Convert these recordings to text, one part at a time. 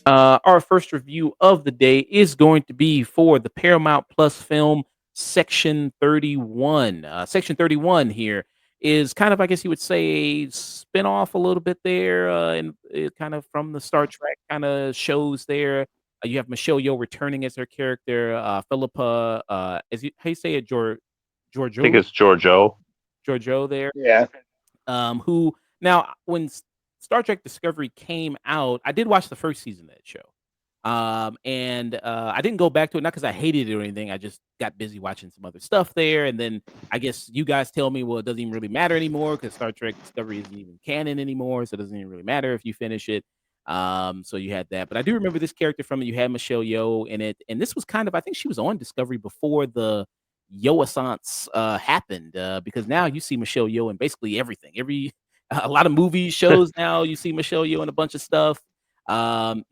Our first review of the day is going to be for the Paramount Plus film Section 31. Section 31 here is kind of, I guess you would say, spin off a little bit there, and kind of from the Star Trek kind of shows there. You have Michelle Yeoh returning as her character, Philippa, how you say it, I think Giorgio, it's Giorgio. Giorgio there, Yeah. who now when Star Trek Discovery came out, I did watch the first season of that show. And I didn't go back to it, not because I hated it or anything. I just got busy watching some other stuff there. And then I guess you guys tell me, well, it doesn't even really matter anymore because Star Trek Discovery isn't even canon anymore. So it doesn't even really matter if you finish it. So you had that. But I do remember this character from it. You had Michelle Yeoh in it. And this was kind of, I think she was on Discovery before the Yeoh-essence happened, because now you see Michelle Yeoh in basically everything. A lot of movies, shows now, you see Michelle Yeoh in a bunch of stuff. I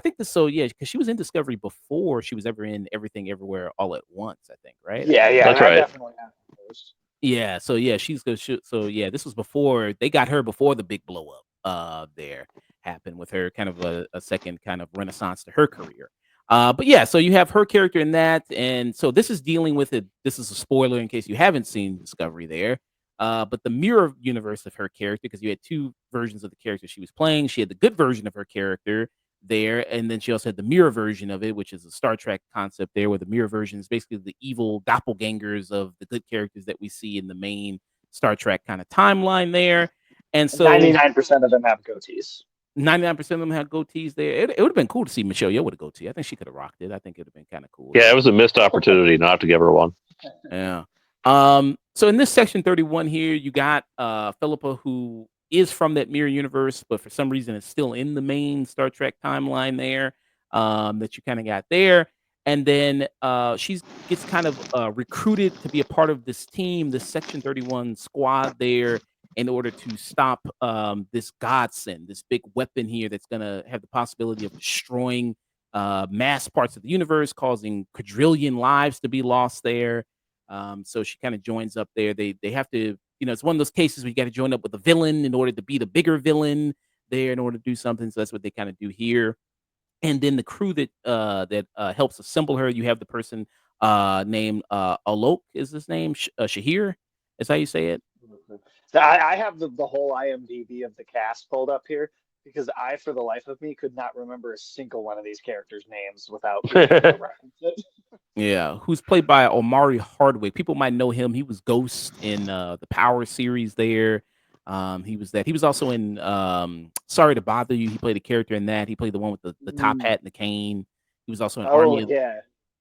think because she was in Discovery before she was ever in Everything Everywhere All at Once, I think, right? Yeah, That's right. I definitely have those. Yeah, so yeah, she's good. So yeah, this was before they got her before the big blow up there happened with her, kind of a second kind of renaissance to her career. But yeah, so you have her character in that, and so this is dealing with it. This is a spoiler in case you haven't seen Discovery there. But the mirror universe of her character, because you had two versions of the character she was playing. She had the good version of her character there, and then she also had the mirror version of it, which is a Star Trek concept there, where the mirror version is basically the evil doppelgangers of the good characters that we see in the main Star Trek kind of timeline there. And so 99% of them have goatees. 99% of them have goatees there. It would have been cool to see Michelle Yeoh with a goatee. I think she could have rocked it. I think it would have been kind of cool. Yeah, it was a missed opportunity not to give her one. Yeah. So in this section 31 here, you got Philippa, who is from that mirror universe, but for some reason is still in the main Star Trek timeline there, that you kind of got there. And then she gets kind of recruited to be a part of this team, this Section 31 squad there, in order to stop this godsend, this big weapon here that's going to have the possibility of destroying mass parts of the universe, causing quadrillion lives to be lost there. So she kind of joins up there. They have to, it's one of those cases where you got to join up with a villain in order to beat a bigger villain there in order to do something. So that's what they kind of do here. And then the crew that helps assemble her, you have the person named Alok is his name, Shahir. Is how you say it. So I have the whole IMDb of the cast pulled up here because I, for the life of me, could not remember a single one of these characters' names without being able to reference it. Yeah, who's played by Omari Hardwick. People might know him. He was Ghost in the Power series there. He was that. He was also in Sorry to Bother You. He played a character in that. He played the one with the top hat and the cane. He was also in Army of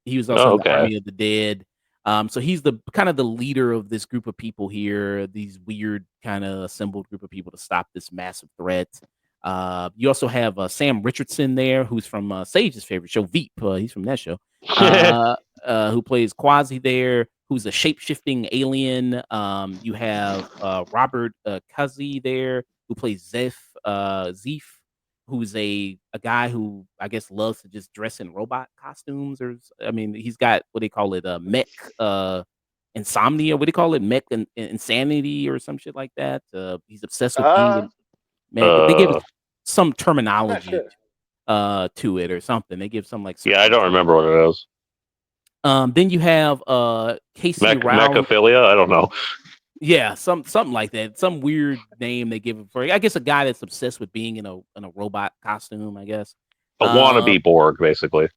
He was also in the Army of the Dead. So he's the kind of the leader of this group of people here, these weird kind of assembled group of people to stop this massive threat. You also have Sam Richardson there, who's from Sage's favorite show, Veep. He's from that show. Who plays Quasi there, who's a shape-shifting alien. You have Robert Kazi there, who plays Zeef, who's a guy who I guess loves to just dress in robot costumes, he's got what they call it, mech insomnia. What do you call it? Mech insanity or some shit like that. He's obsessed with being they give it some terminology to it or something. They give some yeah, I don't remember what it is. Then you have Casey Rao. Mechaphilia? I don't know. Yeah, something like that. Some weird name they give him for, I guess, a guy that's obsessed with being in a robot costume, I guess. A wannabe Borg, basically.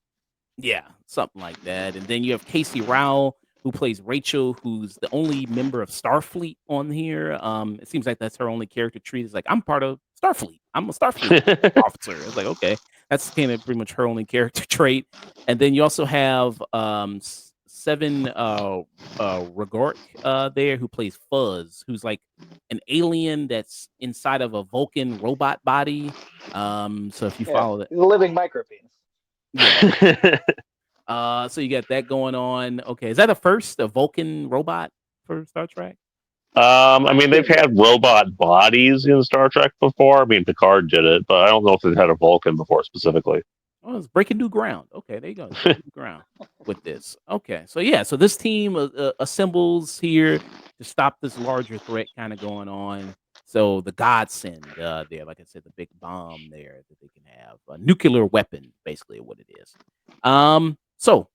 Yeah, something like that. And then you have Casey Rao, who plays Rachel, who's the only member of Starfleet on here. It seems like that's her only character trait. It's like, I'm part of Starfleet. I'm a Starfleet officer. It's like, okay, that's kind of pretty much her only character trait. And then you also have Seven Regort there, who plays Fuzz, who's like an alien that's inside of a Vulcan robot body. So if you follow that, he's a living micropenis. Yeah. So you got that going on. Okay, is that a Vulcan robot for Star Trek? I mean, they've had robot bodies in Star Trek before. I mean, Picard did it, but I don't know if they've had a Vulcan before specifically. Oh, it's breaking new ground. Okay, there you go. It's breaking new ground with this. Okay, so yeah, so this team assembles here to stop this larger threat kind of going on. So the godsend there, like I said, the big bomb there that they can have, a nuclear weapon, basically what it is. So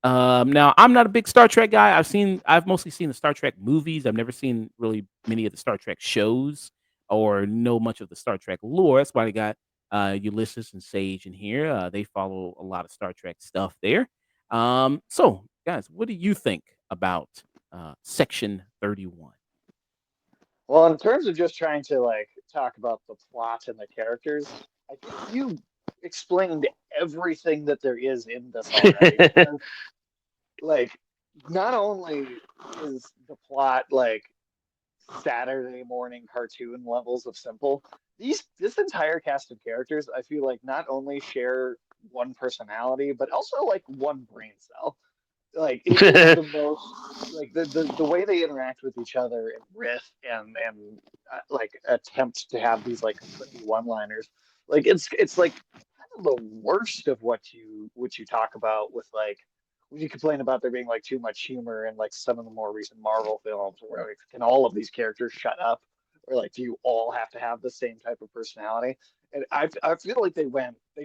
now I'm not a big Star Trek guy. I've mostly seen the Star Trek movies. I've never seen really many of the Star Trek shows or know much of the Star Trek lore. That's why they got Ulysses and Sage in here. They follow a lot of Star Trek stuff there. So guys, what do you think about Section 31? Well, in terms of just trying to like talk about the plot and the characters, I think you explained everything that there is in this already. Because, like, not only is the plot like Saturday morning cartoon levels of simple, this entire cast of characters, I feel like not only share one personality, but also like one brain cell. Like it's the most like the way they interact with each other and riff and like attempt to have these like quippy one-liners. Like it's like kind of the worst of what you talk about with like when you complain about there being like too much humor in like some of the more recent Marvel films where like can all of these characters shut up, or like do you all have to have the same type of personality? And I feel like they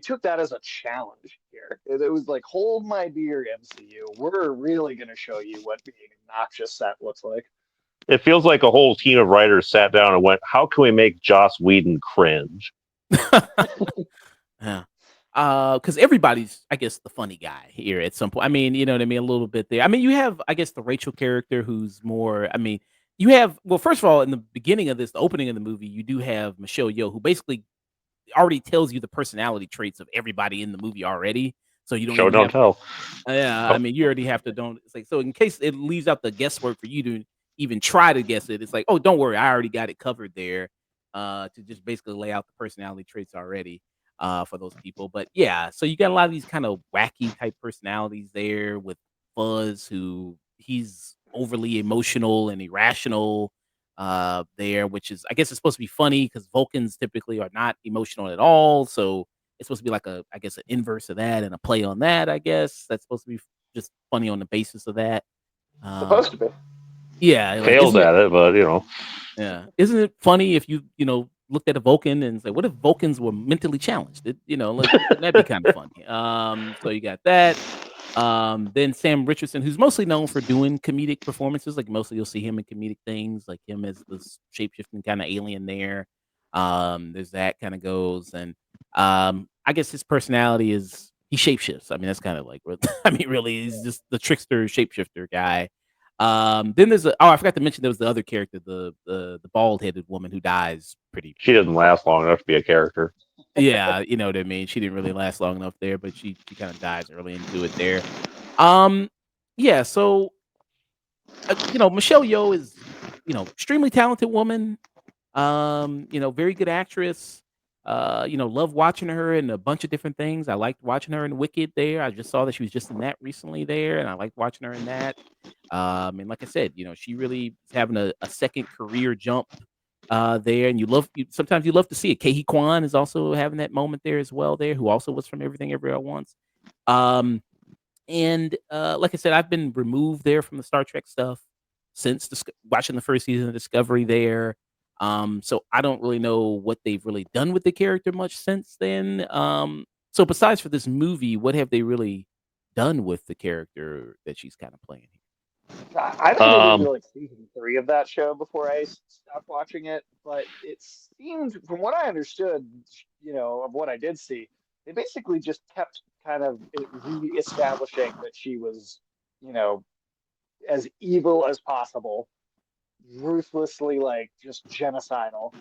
took that as a challenge here. It was like, hold my beer, MCU. We're really going to show you what being obnoxious set looks like. It feels like a whole team of writers sat down and went, "How can we make Joss Whedon cringe?" Yeah. Because everybody's, I guess, the funny guy here at some point. I mean, you know what I mean? A little bit there. I mean, you have, I guess, the Rachel character who's more, I mean, you have, well, first of all, in the beginning of this, the opening of the movie, you do have Michelle Yeoh, who basically already tells you the personality traits of everybody in the movie already. So you don't Show even don't have to, tell. yeah, I mean, you already have to don't. It's like so in case it leaves out the guesswork for you to even try to guess it. It's like, oh, don't worry, I already got it covered there. To just basically lay out the personality traits already. For those people, but yeah, so you got a lot of these kind of wacky type personalities there with Buzz, who he's overly emotional and irrational. There, which is I guess it's supposed to be funny because Vulcans typically are not emotional at all. So it's supposed to be like a, I guess, an inverse of that and a play on that. I guess that's supposed to be just funny on the basis of that. Supposed to be. Yeah, like Fails at it, but isn't it funny if looked at a Vulcan and say, what if Vulcans were mentally challenged? Like wouldn't that be kind of funny? So you got that. Then Sam Richardson, who's mostly known for doing comedic performances, like mostly you'll see him in comedic things, like him as this shapeshifting kind of alien there. There's that kind of goes, and I guess his personality is he shapeshifts. I mean, that's kind of like, I mean, really, he's just the trickster shapeshifter guy. Then I forgot to mention there was the other character, the bald headed woman who dies pretty she doesn't last long enough to be a character. yeah, you know what I mean. She didn't really last long enough there, but she kind of dies early into it there. Um, yeah, so Michelle Yeoh is extremely talented woman. Very good actress. Love watching her in a bunch of different things. I liked watching her in Wicked there. I just saw that she was just in that recently there, and I liked watching her in that. And like I said, she really is having a second career jump there, and sometimes you love to see it. Kehi Kwan is also having that moment there as well there, who also was from Everything Everywhere at Once. Um, and like I said, I've been removed there from the Star Trek stuff since watching the first season of Discovery there. So I don't really know what they've really done with the character much since then. So besides for this movie, what have they really done with the character that she's kind of playing here? I'd have to wait to like season 3 of that show before I stopped watching it. But it seemed, from what I understood, of what I did see, they basically just kept kind of re-establishing that she was, you know, as evil as possible, ruthlessly like just genocidal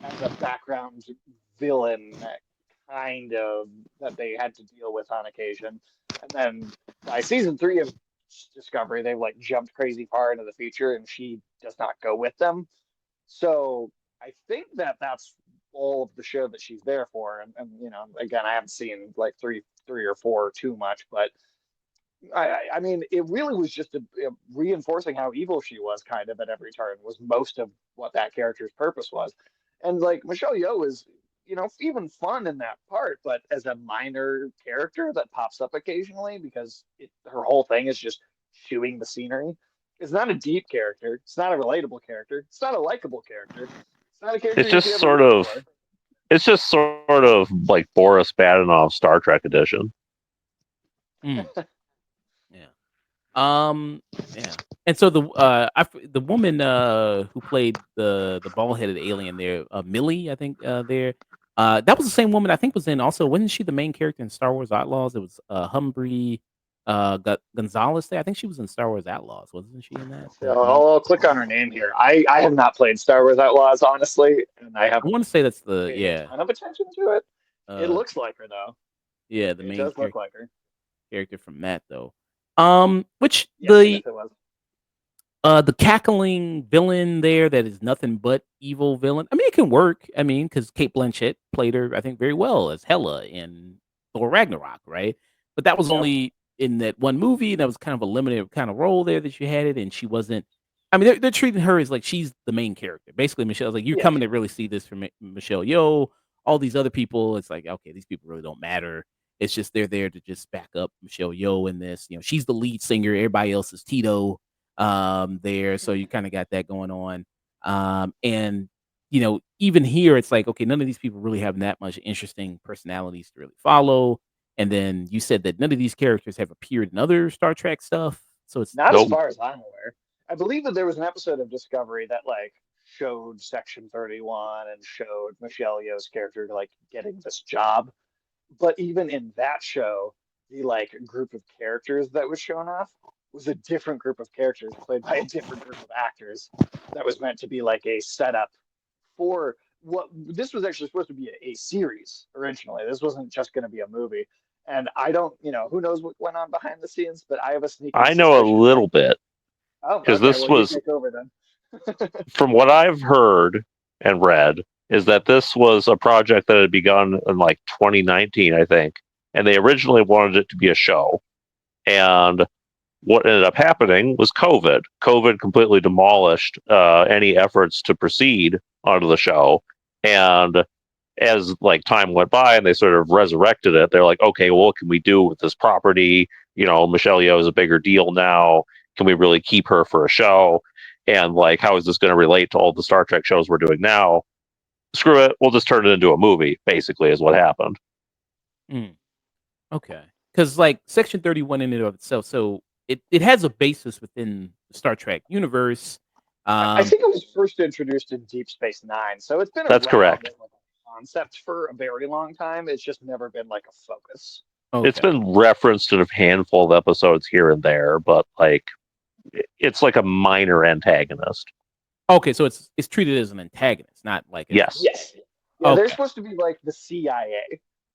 as a background villain kind of that they had to deal with on occasion. And then by season 3 of Discovery, they've like jumped crazy far into the future and she does not go with them. So I think that that's all of the show that she's there for. And again, I haven't seen like three or four too much, but I mean, it really was just reinforcing how evil she was, kind of at every turn, was most of what that character's purpose was. And like Michelle Yeoh is, even fun in that part, but as a minor character that pops up occasionally because her whole thing is just chewing the scenery. It's not a deep character. It's not a relatable character. It's not a likable character. It's not a character It's you should just ever sort root of for. it's just sort of like Boris Badenov Star Trek edition. Mm, yeah. Um, yeah. And so the woman who played the bald headed alien there, Millie, I think there, that was the same woman I think was in also wasn't she the main character in Star Wars Outlaws? It was Humphrey Gonzalez there. I think she was in Star Wars Outlaws, wasn't she in that? So I'll click on her name here. I have not played Star Wars Outlaws, honestly, and I I haven't want to say that's the paid a yeah ton of attention to it. It uh looks like her though. yeah the It main does look like her. character from that though. Which Yes, I guess it was. the cackling villain there that is nothing but evil villain. I mean, it can work. I mean, because Kate Blanchett played her, I think, very well as Hela in Thor Ragnarok, right? But that was Yep. only in that one movie. That was kind of a limited kind of role there that you had it, and she wasn't. I mean, they're treating her as like she's the main character. Basically, Michelle's like, you're Yeah. coming to really see this from Michelle Yeoh. All these other people, it's like, okay, these people really don't matter. It's just they're there to just back up Michelle Yeoh in this. You know, she's the lead singer. Everybody else is Tito there. So you kind of got that going on. And even here, it's like, okay, none of these people really have that much interesting personalities to really follow. And then you said that none of these characters have appeared in other Star Trek stuff. So it's Not as Nope. far as I'm aware. I believe that there was an episode of Discovery that like showed Section 31 and showed Michelle Yeoh's character like getting this job. But even in that show, the like group of characters that was shown off was a different group of characters played by a different group of actors that was meant to be like a setup for what this was actually supposed to be a series originally. This wasn't just going to be a movie. And I don't, who knows what went on behind the scenes, but I have a sneaking I know a suspicion that, little bit oh, because okay, this well, you was, take over then. from what I've heard and read, is that this was a project that had begun in like 2019, I think, and they originally wanted it to be a show. And what ended up happening was COVID. COVID completely demolished any efforts to proceed onto the show, and as like time went by and they sort of resurrected it, they're like, okay, well, what can we do with this property? Michelle Yeoh is a bigger deal now. Can we really keep her for a show? And like, how is this going to relate to all the Star Trek shows we're doing now? Screw it, we'll just turn it into a movie. Basically, is what happened. mm, okay. Because like Section 31 in and of itself, so it has a basis within the Star Trek universe. I Um, think it was first introduced in Deep Space Nine, so it's been That's around correct. as like a concept for a very long time. It's just never been like a focus. It's okay. been referenced in a handful of episodes here and there, but like, it's like a minor antagonist. Okay, so it's treated as an antagonist, not like an Yes. Yes. Yeah, they're okay. supposed to be like the CIA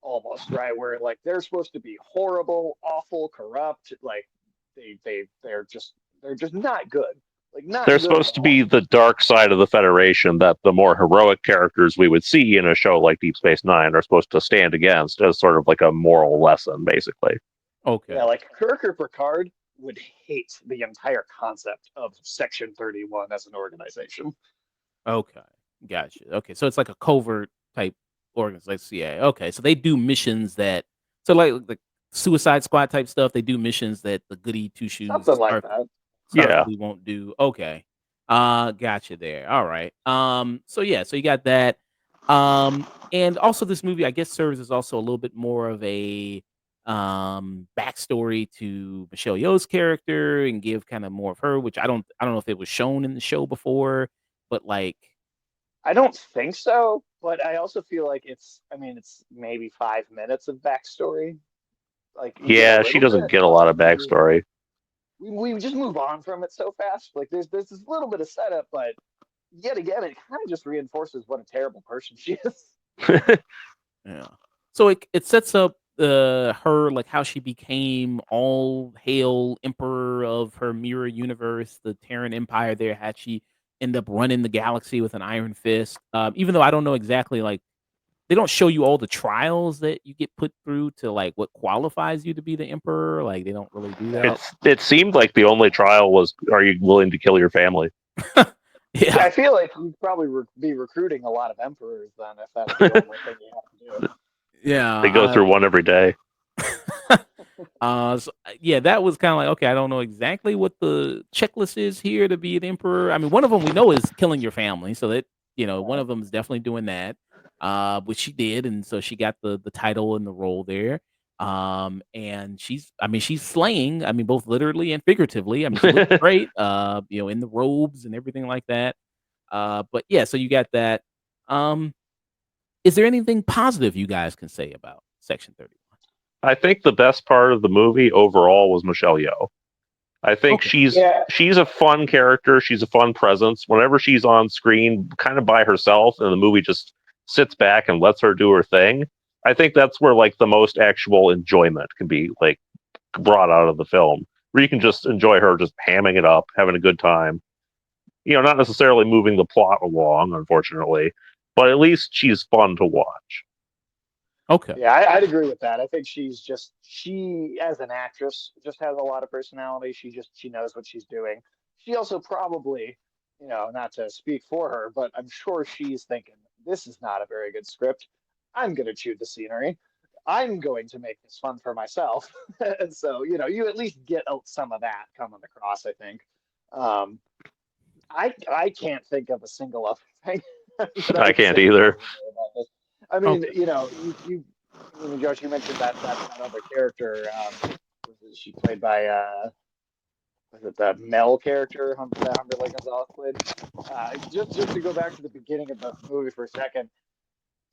almost, right? Where like they're supposed to be horrible, awful, corrupt, like they're just not good. Like not They're good at supposed to be all. the dark side of the Federation that the more heroic characters we would see in a show like Deep Space Nine are supposed to stand against as sort of like a moral lesson, basically. Yeah, Okay. like Kirk or Picard would hate the entire concept of Section 31 as an organization. Okay. Gotcha. Okay, so it's like a covert type organization, like CIA. Okay, so they do missions that so like the Suicide Squad type stuff. They do missions that the goody two shoes Something like that. Yeah. Starfleet won't do. Okay. Gotcha there. All right. So yeah, so you got that. And also this movie, I guess, serves as also a little bit more of a backstory to Michelle Yeoh's character and give kind of more of her, which I don't know if it was shown in the show before, but like I don't think so, but I also feel like I mean, it's maybe 5 minutes of backstory. Like you get a Yeah, she little doesn't bit, get a lot but of backstory. we just move on from it so fast. Like there's this little bit of setup, but yet again, it kind of just reinforces what a terrible person she is. yeah. So it sets up her like how she became all hail emperor of her mirror universe, the Terran Empire. There had she end up running the galaxy with an iron fist. Even though I don't know exactly like they don't show you all the trials that you get put through to like what qualifies you to be the emperor. Like they don't really do that. It seemed like the only trial was, are you willing to kill your family? Yeah, Yeah. I feel like you'd probably be recruiting a lot of emperors then if that's the only thing you have to do. They go Yeah. through one every day. Yeah, that was kind of like, okay, I don't know exactly what the checklist is here to be an emperor. I mean, one of them we know is killing your family, so that one of them is definitely doing that, which she did, and so she got the title and the role there. And I mean, she's slaying. I mean, both literally and figuratively. I mean, she looks great. In the robes and everything like that. But yeah, so you got that. Um, is there anything positive you guys can say about Section 30? I think the best part of the movie overall was Michelle Yeoh. I think Okay. Yeah, she's a fun character. She's a fun presence. Whenever she's on screen, kind of by herself, and the movie just sits back and lets her do her thing. I think that's where like the most actual enjoyment can be like brought out of the film, where you can just enjoy her just hamming it up, having a good time. Not necessarily moving the plot along, unfortunately, but at least she's fun to watch. Okay. yeah, I'd agree with that. I think she as an actress just has a lot of personality. She knows what she's doing. She also probably, not to speak for her, but I'm sure she's thinking, this is not a very good script. I'm going to chew the scenery. I'm going to make this fun for myself. And so, you at least get some of that coming across, I think. Um, I can't think of a single other thing that I I would can't say either. positively about this. I mean, Okay. Josh, you mentioned that other character. She played by was it the Mel character that Humberly Gonzalez played? Just to go back to the beginning of the movie for a second,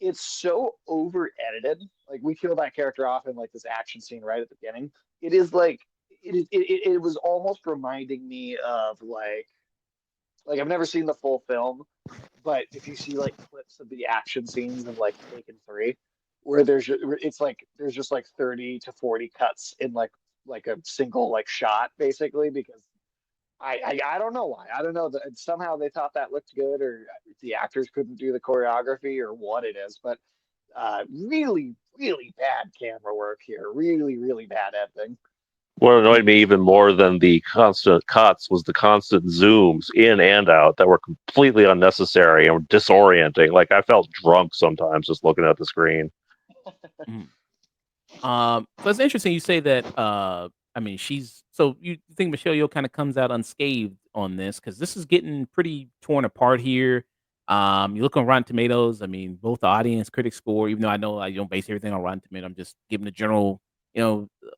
it's so over edited. Like we kill that character off in like this action scene right at the beginning. It is like it was almost reminding me of like I've never seen the full film, but if you see like clips of the action scenes in like Taken 3, where it's like there's just like 30 to 40 cuts in like a single like shot basically because I don't know why. I don't know that somehow they thought that looked good or the actors couldn't do the choreography or what it is, but really really bad camera work here. Really really bad editing. What annoyed me even more than the constant cuts was the constant zooms in and out that were completely unnecessary and disorienting. Like I felt drunk sometimes just looking at the screen. Mhm. So it's interesting you say that. I mean, so you think Michelle Yeoh kind of comes out unscathed on this because this is getting pretty torn apart here. You look on Rotten Tomatoes. I mean, both the audience critic score. Even though I know I don't base everything on Rotten Tomatoes, I'm just giving a general,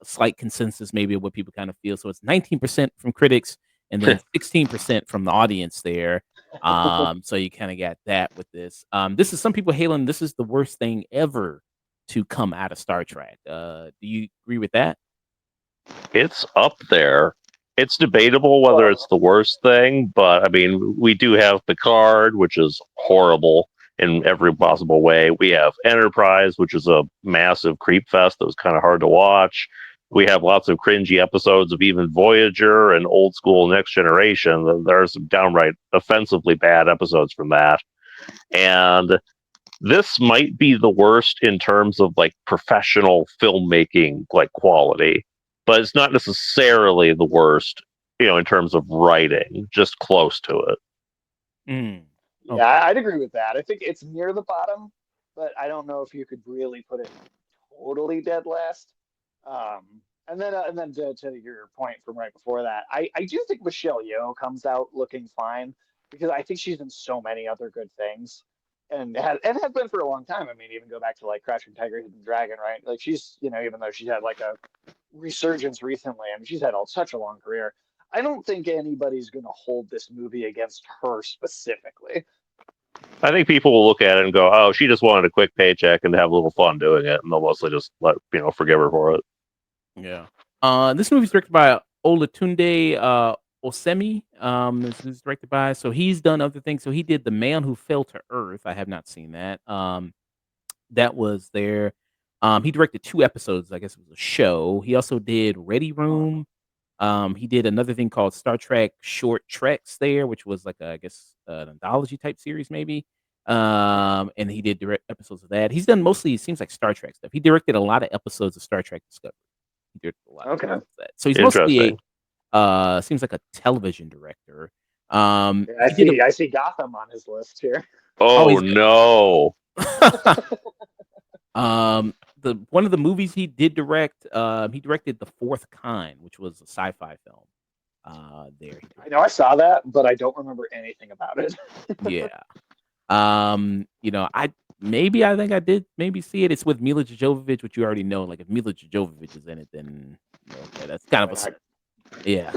slight consensus maybe of what people kind of feel. So it's 19% from critics and then 16% from the audience there. So you kind of got that with this. This is some people hailing. This is the worst thing ever to come out of Star Trek. Do you agree with that? It's up there. It's debatable whether it's Well, the worst thing, but I mean, we do have Picard, which is horrible in every possible way. We have Enterprise, which is a massive creep fest that was kind of hard to watch. We have lots of cringy episodes of even Voyager and old school Next Generation. There are some downright offensively bad episodes from that. And this might be the worst in terms of like professional filmmaking like quality, but it's not necessarily the worst, in terms of writing, just close to it. Mm. yeah, Okay. I'd agree with that. I think it's near the bottom, but I don't know if you could really put it totally dead last. Um, and then to your point from right before that, I do think Michelle Yeoh comes out looking fine because I think she's in so many other good things and has been for a long time. I mean, even go back to like Crouching Tiger, Hidden Dragon, right? Like she's even though she's had like a resurgence recently, I mean, she's had such a long career. I don't think anybody's going to hold this movie against her specifically. I think people will look at it and go, "Oh, she just wanted a quick paycheck and have a little fun doing it," and they'll mostly just forgive her for it. Yeah. This movie's directed by Olatunde Osemi. This is directed by. So he's done other things. So he did The Man Who Fell to Earth. I have not seen that. That was there. He directed 2 episodes. I guess it was a show. He also did Ready Room. He did another thing called Star Trek Short Treks there, which was like I guess an anthology type series maybe. And he did direct episodes of that. He's done mostly, it seems like Star Trek stuff. He directed a lot of episodes of Star Trek Discovery. He did a lot of Okay. that. So he's mostly Interesting. seems like a television director. Yeah, He did I see Gotham on his list here. Oh he's no. the one of the movies he did direct, he directed The Fourth Kind, which was a sci-fi film. There he I know I saw that, but I don't remember anything about it. Yeah. I think I did maybe see it. It's with Mila Jovovich, which you already know. Like if Mila Jovovich is in it, then okay, that's kind of Why not? yeah.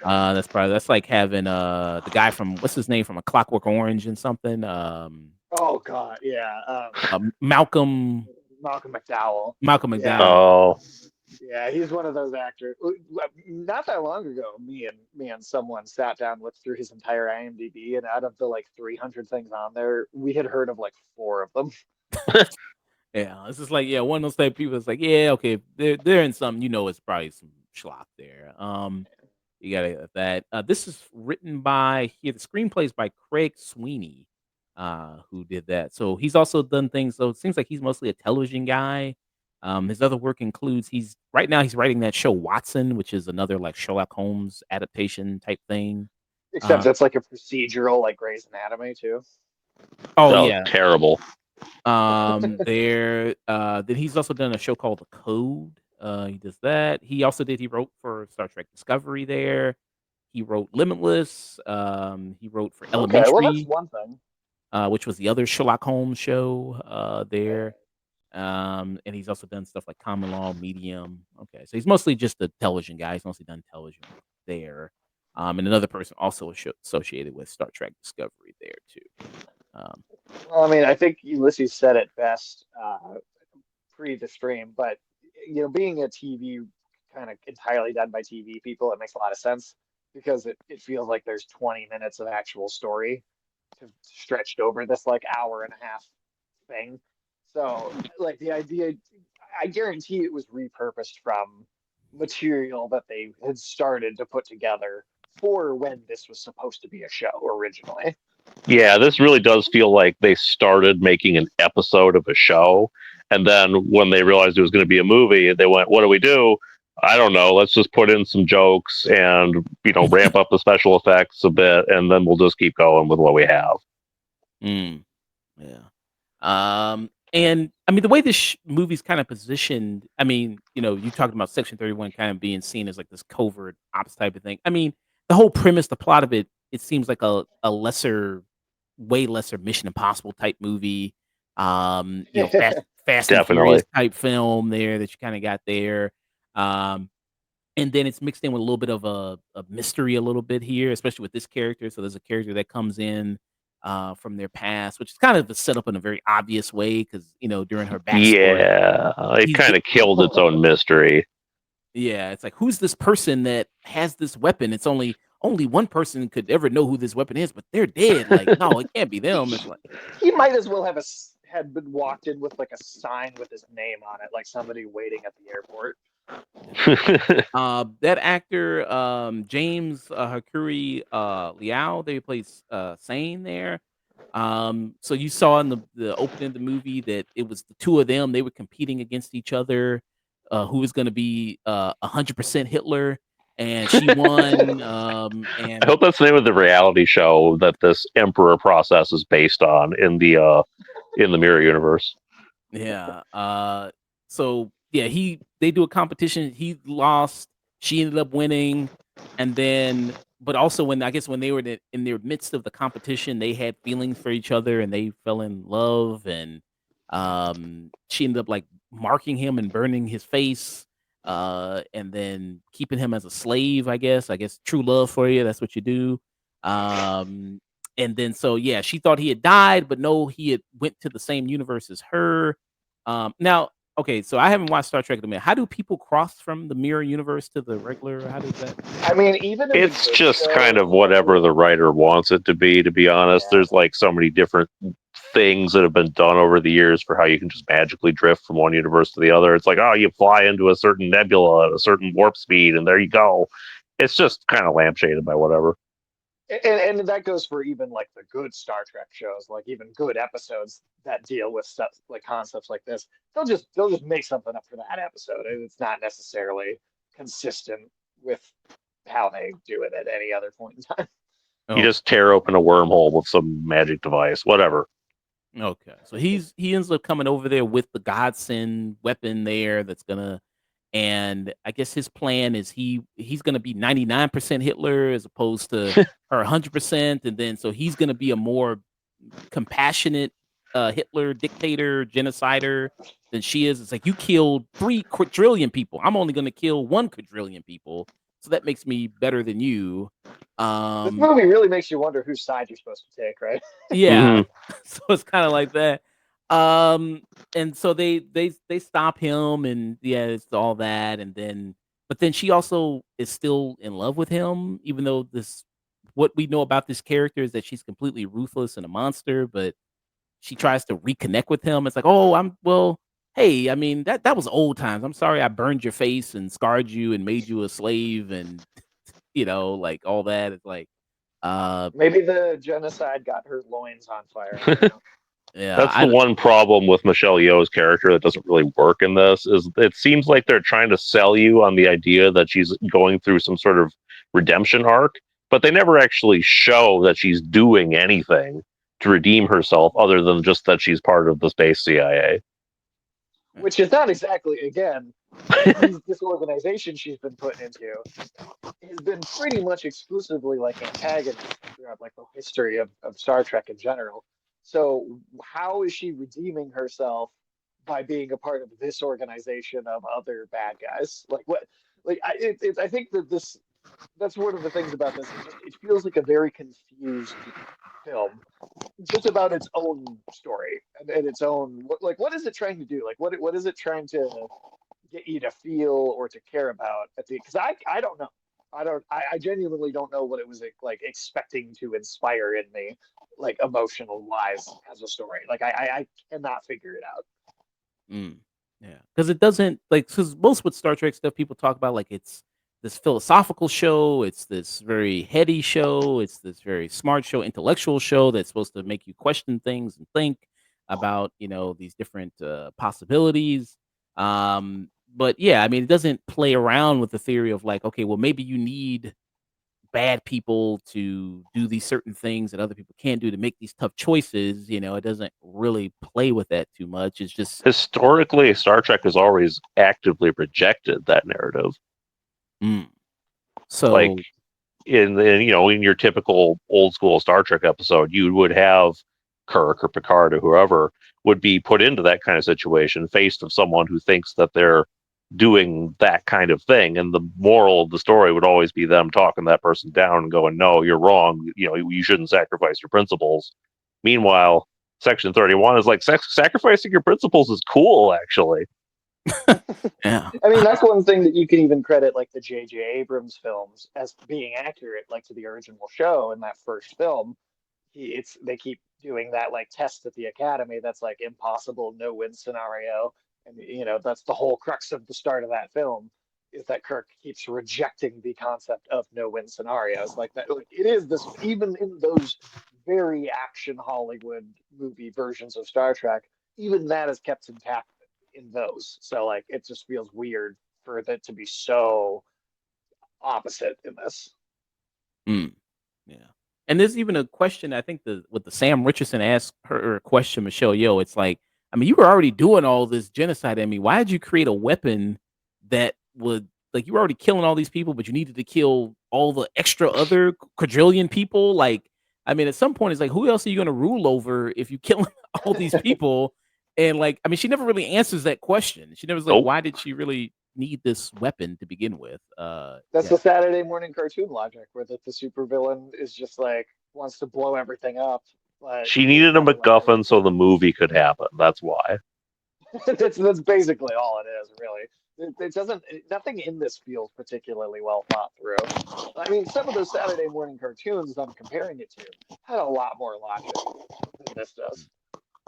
That's like having the guy from what's his name from A Clockwork Orange and something. Oh God, yeah. Malcolm Malcolm McDowell. Yeah, McDowell. Oh. yeah, he's one of those actors. Not that long ago, me and someone sat down, looked through his entire IMDb, and out of the like 300 things on there, we had heard of like 4 of them. Yeah, it's just like one of those type of people. It's like okay, they're in something. It's probably some schlock there. You gotta that. This is written by the screenplay is by Craig Sweeney, who did that. So he's also done things. So it seems like he's mostly a television guy. His other work includes he's writing that show Watson, which is another like Sherlock Holmes adaptation type thing. Except it's like a procedural, like Grey's Anatomy too. Oh Oh, yeah. terrible. Then he's also done a show called The Code. He does that. He wrote for Star Trek Discovery there. He wrote Limitless. He wrote for Okay, well that's Elementary, one thing. which was the other Sherlock Holmes show there. And he's also done stuff like Common Law, Medium. Okay, so he's mostly just a television guy. He's mostly done television work there. And another person also associated with Star Trek Discovery there too. Well, I mean, I think Ulysses said it best pre the stream, but being a TV kind of entirely done by TV people, it makes a lot of sense because it feels like there's 20 minutes of actual story stretched over this like hour and a half thing. So, like the idea, I guarantee it was repurposed from material that they had started to put together for when this was supposed to be a show originally. Yeah, this really does feel like they started making an episode of a show, and then when they realized it was going to be a movie, they went, "What do we do? I don't know. Let's just put in some jokes and ramp up the special effects a bit, and then we'll just keep going with what we have." Mm, yeah. And I mean, the way this movie's kind of positioned, I mean, you talked about Section 31 kind of being seen as like this covert ops type of thing. I mean, the whole premise, the plot of it seems like way lesser Mission Impossible type movie. Fast and Definitely. Furious type film there that you kind of got there. And then it's mixed in with a little bit of a mystery a little bit here, especially with this character. So there's a character that comes in from their past, which is kind of set up in a very obvious way because during her backstory, Yeah, it he's kind of killed its own mystery. yeah, it's like who's this person that has this weapon? It's only one person could ever know who this weapon is, but they're dead. Like, no, it can't be them. It's like He might as well have had been walked in with like a sign with his name on it, like somebody waiting at the airport. that actor, James Hakuri Liao, they plays Sane there. So you saw in the opening of the movie that it was the two of them. They were competing against each other. Who was going to be 100% Hitler, and she won. I hope that's the name of the reality show that this Emperor process is based on in the Mirror Universe. Yeah. So yeah, they do a competition. He lost. She ended up winning, and then, but also when they were in their midst of the competition, they had feelings for each other and they fell in love. And she ended up like marking him and burning his face, and then keeping him as a slave. I guess true love for you. That's what you do. Um, and then so yeah, she thought he had died, but no, he had went to the same universe as her. Now, okay, so I haven't watched Star Trek in a minute. How do people cross from the mirror universe to the regular? How does that? I mean, even in It's the good just show, kind of whatever the writer wants it to be. To be honest, yeah. there's like so many different things that have been done over the years for how you can just magically drift from one universe to the other. It's like, oh, you fly into a certain nebula at a certain warp speed, and there you go. It's just kind of lampshaded by whatever. And that goes for even like the good Star Trek shows, like even good episodes that deal with stuff like concepts like this. They'll just make something up for that episode, and it's not necessarily consistent with how they do it at any other point in time. You Oh, just tear open a wormhole with some magic device, whatever. okay. So he ends up coming over there with the godsend weapon there that's gonna, and I guess his plan is he's gonna be 99% Hitler as opposed to her 100%, and then so he's gonna be a more compassionate Hitler dictator genocider than she is. It's like you killed 3 quadrillion people. I'm only gonna kill 1 quadrillion people, so that makes me better than you. This Um, movie really makes you wonder whose side you're supposed to take, right? yeah, Hmm. so it's kind of like that. Um, and so they stop him, and yeah, it's all that, and then but then she also is still in love with him, even though this what we know about this character is that she's completely ruthless and a monster, but she tries to reconnect with him. It's like, oh, hey, I mean that was old times. I'm sorry I burned your face and scarred you and made you a slave, and like all that. It's like, uh, Maybe the genocide got her loins on fire. I don't know. yeah, That's the one problem with Michelle Yeoh's character that doesn't really work in this. Is it seems like they're trying to sell you on the idea that she's going through some sort of redemption arc, but they never actually show that she's doing anything to redeem herself other than just that she's part of the space CIA. Which is not exactly, again, this organization she's been put into has been pretty much exclusively like antagonists throughout like the history of Star Trek in general. So how is she redeeming herself by being a part of this organization of other bad guys? Like what? Like I think that that's one of the things about this. It feels like a very confused film, just about its own story and its own like what is it trying to do? Like what is it trying to get you to feel or to care about at the because I don't know. I genuinely don't know what it was like expecting to inspire in me, like emotional wise as a story. Like I cannot figure it out. Mm, yeah, because it doesn't like because most with Star Trek stuff, people talk about like it's this philosophical show, it's this very heady show, it's this very smart show, intellectual show that's supposed to make you question things and think about these different possibilities. But yeah, I mean, it doesn't play around with the theory of like, okay, well, maybe you need bad people to do these certain things that other people can't do to make these tough choices. It doesn't really play with that too much. It's just Historically, Star Trek has always actively rejected that narrative. mm. Like So in your typical old school Star Trek episode, you would have Kirk or Picard or whoever would be put into that kind of situation, faced with someone who thinks that they're doing that kind of thing, and the moral of the story would always be them talking that person down and going, "No, you're wrong. You shouldn't sacrifice your principles." Meanwhile, Section 31 is like sacrificing your principles is cool, actually. yeah. I mean, that's one thing that you can even credit like the J.J. Abrams films as being accurate, like to the original show in that first film. They keep doing that like test at the Academy that's like impossible no win scenario, and that's the whole crux of the start of that film is that Kirk keeps rejecting the concept of no win scenarios like that. Like, it is this even in those very action Hollywood movie versions of Star Trek, even that is kept intact in those. So like it just feels weird for that to be so opposite in this. Mm, yeah. And there's even a question. I think the Sam Richardson asked her a question, Michelle Yeoh. It's like, I mean, you were already doing all this genocide. I mean, why did you create a weapon that would like you were already killing all these people, but you needed to kill all the extra other quadrillion people? Like, I mean, at some point, it's like, who else are you going to rule over if you kill all these people? And like, I mean, she never really answers that question. She never was like, Nope. why did she really need this weapon to begin with? That's Yeah. the Saturday morning cartoon logic, where the supervillain is just like wants to blow everything up, but She he's needed a got to like MacGuffin so the movie could happen. That's why. that's basically all it is, really. It doesn't. Nothing in this feels particularly well thought through. I mean, some of those Saturday morning cartoons I'm comparing it to had a lot more logic than this does.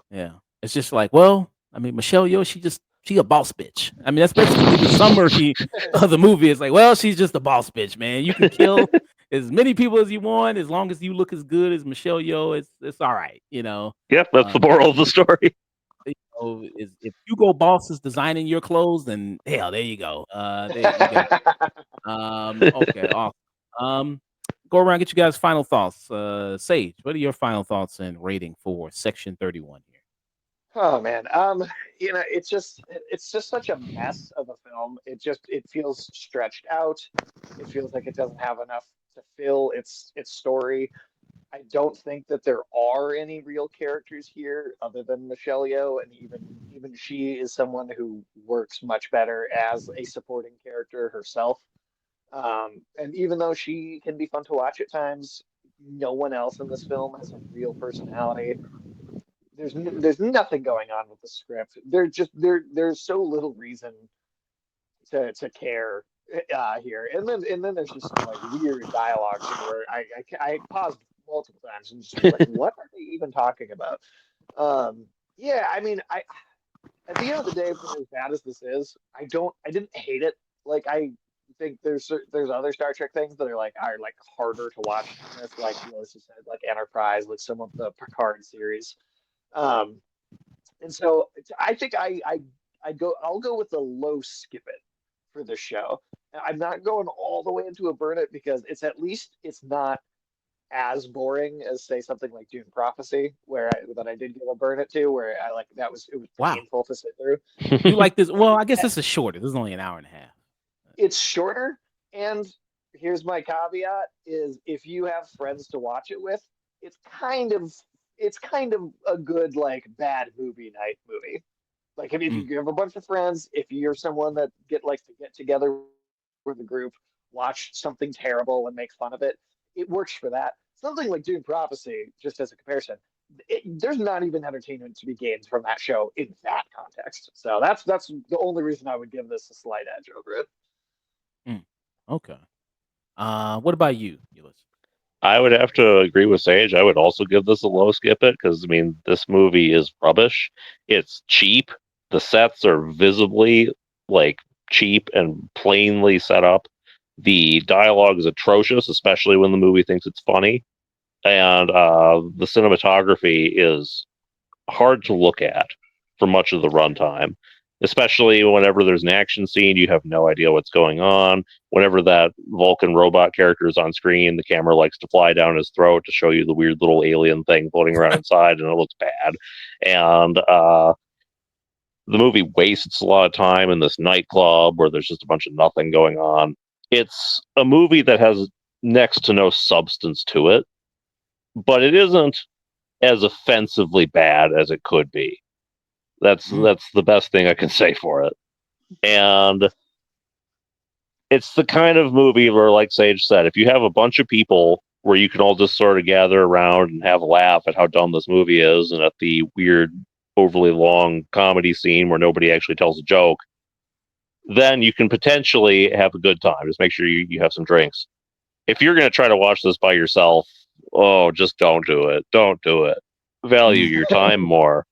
Yeah. It's just like, well, I mean, Michelle Yeoh, she a boss bitch. I mean, that's basically the summary of the movie. It's like, well, she's just a boss bitch, man. as many people as you want, as long as you look as good as Michelle Yeoh, it's all right, you know. Yep, that's the moral of the story. You know, if Hugo Boss is designing your clothes, then hell, there you go. There you get it. Okay, awesome. Go around, get you guys final thoughts. Sage, what are your final thoughts and rating for Section 31 here? Oh man, it's just such a mess of a film. It feels stretched out. It feels like it doesn't have enough to fill its story. I don't think that there are any real characters here other than Michelle Yeoh, and even she is someone who works much better as a supporting character herself. And even though she can be fun to watch at times, no one else in this film has a real personality. There's nothing going on with the script. There's so little reason to care here. And then there's just some like weird dialogue here where I paused multiple times and just was like, what are they even talking about? Yeah, I mean, I at the end of the day, for as bad as this is, I didn't hate it. Like I think there's other Star Trek things that are like harder to watch than this, like Ulysses said, like Enterprise, like some of the Picard series. Um, and so I think I'll go with the low skip it for the show. I'm not going all the way into a burn it because it's not as boring as say something like Dune Prophecy, that I did give a burn it to, where I like it was Wow. painful to sit through. You like this? Well, I guess this is shorter. This is only an hour and a half. It's shorter, and here's my caveat: is if you have friends to watch it with, it's kind of it's kind of a good like bad movie night movie. Like if Mm. you have a bunch of friends, if you're someone that likes to get together with a group, watch something terrible and make fun of it, it works for that. Something like Dune Prophecy, just as a comparison, there's not even entertainment to be gained from that show in that context. So that's the only reason I would give this a slight edge over it. Mm. Okay. What about you, Ulysses? I would have to agree with Sage. I would also give this a low skip it because I mean this movie is rubbish. It's cheap. The sets are visibly like cheap and plainly set up. The dialogue is atrocious, especially when the movie thinks it's funny. And the cinematography is hard to look at for much of the runtime, especially whenever there's an action scene, you have no idea what's going on. Whenever that Vulcan robot character is on screen, the camera likes to fly down his throat to show you the weird little alien thing floating around inside, and it looks bad. And the movie wastes a lot of time in this nightclub where there's just a bunch of nothing going on. It's a movie that has next to no substance to it, but it isn't as offensively bad as it could be. That's the best thing I can say for it. And it's the kind of movie where, like Sage said, if you have a bunch of people where you can all just sort of gather around and have a laugh at how dumb this movie is and at the weird, overly long comedy scene where nobody actually tells a joke, then you can potentially have a good time. Just make sure you have some drinks. If you're going to try to watch this by yourself, oh, just don't do it. Don't do it. Value your time more.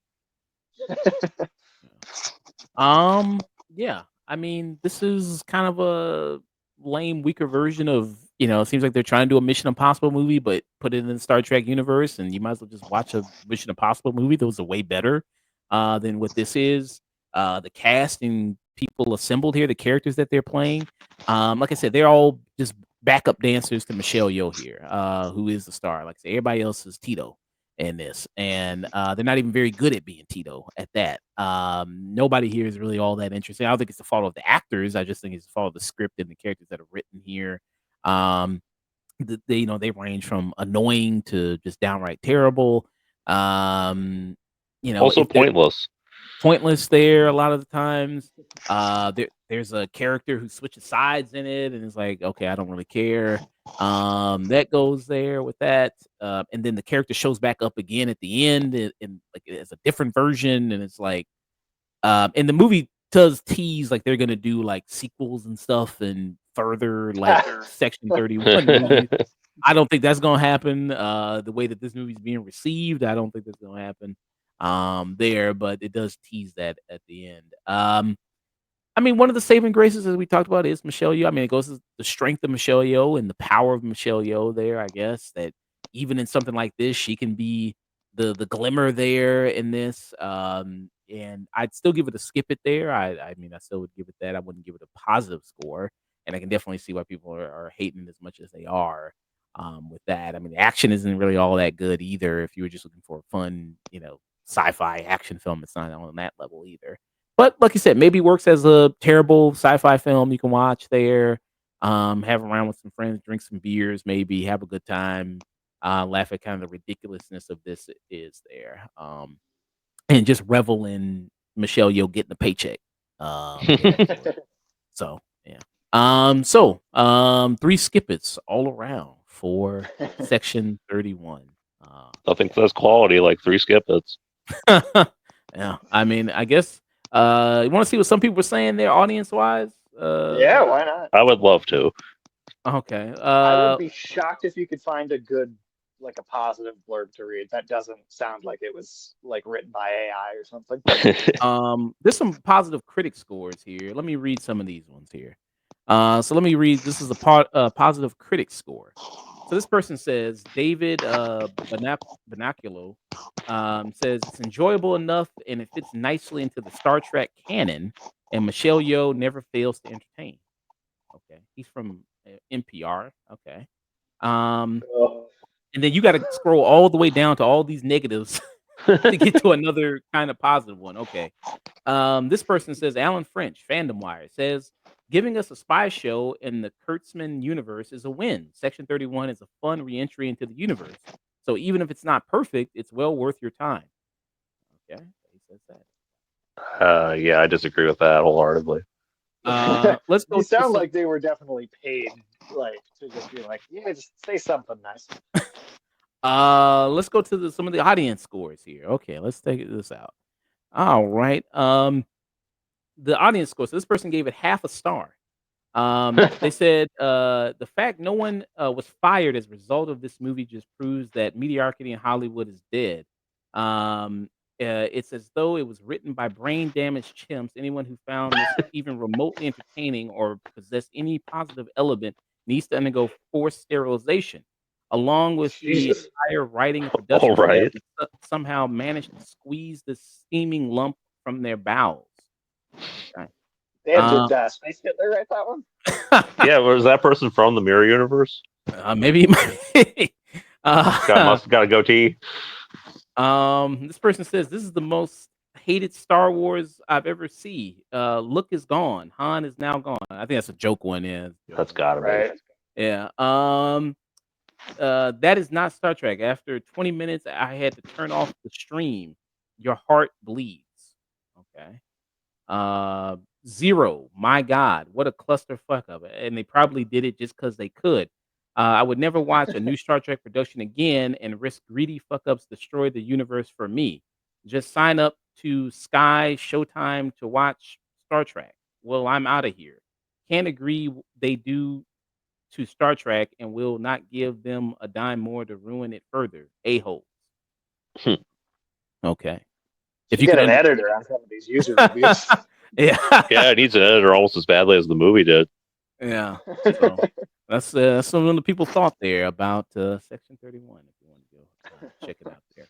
Yeah. I mean, this is kind of a lame, weaker version of, it seems like they're trying to do a Mission Impossible movie, but put it in the Star Trek universe, and you might as well just watch a Mission Impossible movie that was way better than what this is. The cast and people assembled here, the characters that they're playing, like I said, they're all just backup dancers to Michelle Yeoh here, who is the star. Like I said, everybody else is Tito in this, and they're not even very good at being Tito at that. Nobody here is really all that interesting. I don't think it's the fault of the actors. I just think it's the fault of the script and the characters that are written here. Um, they range from annoying to just downright terrible. Also if they're pointless. pointless there a lot of the times. There's a character who switches sides in it, and it's like, okay, I don't really care. That goes there with that, and then the character shows back up again at the end, and like it's a different version, and it's like, and the movie does tease like they're gonna do like sequels and stuff, and further like Section 31 movies. I don't think that's gonna happen. The way that this movie's being received, I don't think that's gonna happen there, but it does tease that at the end. I mean, one of the saving graces, as we talked about, is Michelle Yeoh. I mean, it goes to the strength of Michelle Yeoh and the power of Michelle Yeoh there, I guess, that even in something like this, she can be the glimmer there in this. And I'd still give it a skip it there. I mean, I still would give it that. I wouldn't give it a positive score. And I can definitely see why people are hating as much as they are with that. I mean, the action isn't really all that good either. If you were just looking for a fun, sci-fi action film, it's not on that level either. But like you said, maybe works as a terrible sci-fi film you can watch there, have around with some friends, drink some beers, maybe have a good time, laugh at kind of the ridiculousness of this is there, and just revel in Michelle Yeoh getting a paycheck, going for it. So yeah, three skippets all around for section 31. Nothing says quality like 3 skippets. Yeah, I mean, I guess you want to see what some people were saying there, audience wise. Yeah, why not? I would love to. Okay. I would be shocked if you could find a good, like a positive blurb to read. That doesn't sound like it was like written by AI or something. There's some positive critic scores here. Let me read some of these ones here. So let me read. This is a positive critic score. So this person says David Binaculo says it's enjoyable enough and it fits nicely into the Star Trek canon, and Michelle Yeoh never fails to entertain. Okay, he's from NPR. Okay, Oh. and then you got to scroll all the way down to all these negatives to get to another kind of positive one. Okay, this person says Alan French, Fandom Wire, says giving us a spy show in the Kurtzman universe is a win. Section 31 is a fun reentry into the universe. So even if it's not perfect, it's well worth your time. Okay, he says that. Yeah, I disagree with that wholeheartedly. Let's go These to sound some. like they were definitely paid, like to just be like, yeah, just say something nice. Let's go to some of the audience scores here. Okay, let's take this out. All right. The audience score. So this person gave it half a star. They said the fact no one was fired as a result of this movie just proves that mediocrity in Hollywood is dead. It's as though it was written by brain damaged chimps. Anyone who found this even remotely entertaining or possessed any positive element needs to undergo forced sterilization, along with the Jesus, entire writing and All production staff. right. Who somehow managed to squeeze this steaming lump from their bowels. Okay. damn! Did Space Hitler write that one? Yeah, was that person from the Mirror Universe? Maybe. Must have got a goatee. This person says this is the most hated Star Wars I've ever seen. Luke is gone. Han is now gone. I think that's a joke one. Yeah, That's gotta be. Right. yeah. That is not Star Trek. After 20 minutes, I had to turn off the stream. Your heart bleeds. Okay. Uh, Zero. My God, what a clusterfuck of it. And they probably did it just because they could. I would never watch a new Star Trek production again and risk greedy fuck ups destroy the universe for me. Just sign up to Sky Showtime to watch Star Trek. Well, I'm out of here. Can't agree they do to Star Trek and will not give them a dime more to ruin it further. A-holes. Hmm. Okay. If you get an editor on some of these user reviews. Yeah. Yeah, it needs an editor almost as badly as the movie did. Yeah. So that's some of the people thought there about Section 31. If you want to go check it out there.